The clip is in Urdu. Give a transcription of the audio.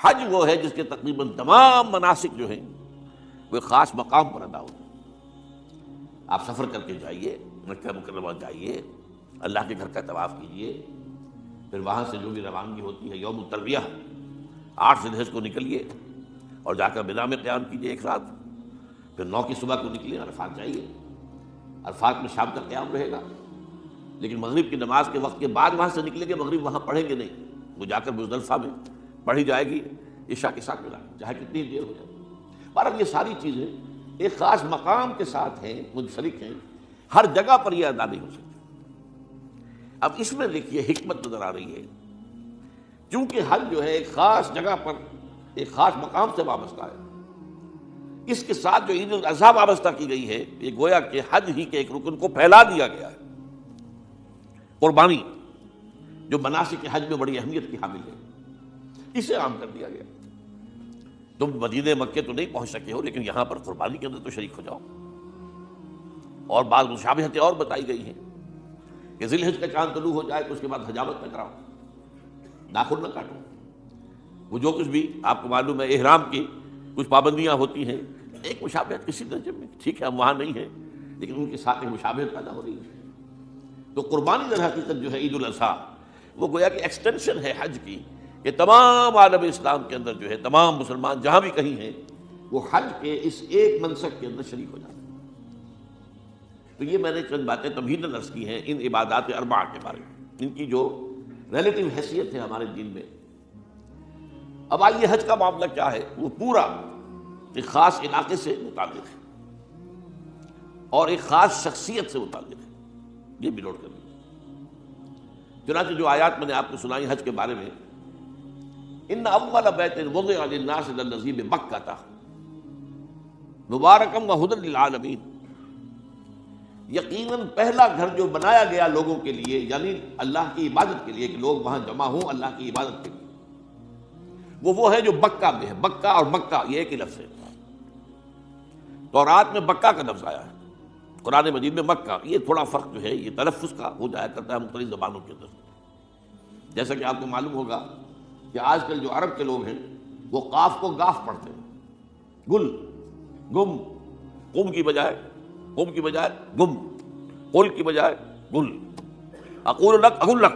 حج وہ ہے جس کے تقریباً تمام مناسک جو ہیں وہ خاص مقام پر ادا ہوتے ہیں۔ آپ سفر کر کے جائیے، مکہ مکرمہ جائیے، اللہ کے گھر کا طواف کیجیے، پھر وہاں سے جو بھی روانگی ہوتی ہے یوم الترویہ 8 ذی الحجہ کو نکلیے اور جا کر منا میں قیام کیجیے ایک رات، پھر 9 کی صبح کو نکلیے عرفات جائیے، عرفات میں شام تک قیام رہے گا، لیکن مغرب کی نماز کے وقت کے بعد وہاں سے نکلیں گے، مغرب وہاں پڑھیں گے نہیں، وہ جا کر مزدلفہ میں پڑھی جائے گی عشاء کے ساتھ ملا چاہے کتنی دیر ہو جائے۔ بہرحال یہ ساری چیزیں ایک خاص مقام کے ساتھ ہیں، منسلک ہیں، ہر جگہ پر یہ ادا نہیں ہو سکتی۔ اب اس میں دیکھیے حکمت نظر آ رہی ہے، چونکہ حج جو ہے ایک خاص جگہ پر ایک خاص مقام سے وابستہ ہے، اس کے ساتھ جو عید الاضحیٰ وابستہ کی گئی ہے، یہ گویا کہ حج ہی کے ایک رکن کو پھیلا دیا گیا ہے۔ قربانی جو مناسک حج میں بڑی اہمیت کی حامل ہے، اسے عام کر دیا گیا۔ تم مدینہ مکے تو نہیں پہنچ سکے ہو، لیکن یہاں پر قربانی کے اندر تو شریک ہو جاؤ۔ اور بعض مشابہتیں اور بتائی گئی ہیں کہ ذی الحجہ کا چاند طلوع ہو جائے تو اس کے بعد حجامت نہ کراؤ، ناخن نہ کاٹو، وہ جو کچھ بھی آپ کو معلوم ہے احرام کی کچھ پابندیاں ہوتی ہیں، ایک مشابہت کسی درجے میں، ٹھیک ہے ہم وہاں نہیں ہیں لیکن ان کے ساتھ ایک مشابہت پیدا ہو رہی ہے۔ تو قربانی در حقیقت جو ہے عید الاضحیٰ وہ گویا کہ ایکسٹینشن ہے حج کی، کہ تمام عالم اسلام کے اندر جو ہے تمام مسلمان جہاں بھی کہیں ہیں وہ حج کے اس ایک منسک کے اندر شریک ہو جاتے ہیں۔ تو یہ میں نے چند باتیں تمہیداً عرض کی ہیں ان عبادات اربعہ کے بارے میں، ان کی جو ریلیٹیو حیثیت ہے ہمارے دین میں۔ اب آئیے حج کا معاملہ کیا ہے، وہ پورا ایک خاص علاقے سے متعلق ہے اور ایک خاص شخصیت سے متعلق ہے، یہ بھی نوٹ کر لیں۔ چنانچہ جو آیات میں نے آپ کو سنائی حج کے بارے میں، ان اول بیت وضع للناس للذی ببکۃ مبارکا وہدی للعالمین، یقیناً پہلا گھر جو بنایا گیا لوگوں کے لیے، یعنی اللہ کی عبادت کے لیے، کہ لوگ وہاں جمع ہوں اللہ کی عبادت کے لیے، وہ ہے جو بکہ میں ہے۔ بکہ اور مکہ یہ ایک ہی لفظ ہے، تورات میں بکہ کا لفظ آیا ہے، قرآن مجید میں مکہ۔ یہ تھوڑا فرق جو ہے یہ تلفظ کا ہو جایا کرتا ہے مختلف زبانوں کے اندر، جیسا کہ آپ کو معلوم ہوگا کہ آج کل جو عرب کے لوگ ہیں وہ قاف کو گاف پڑھتے ہیں، گل گم، قم کی بجائے گم، قل کی بجائے گل، اقول لک اقول لک،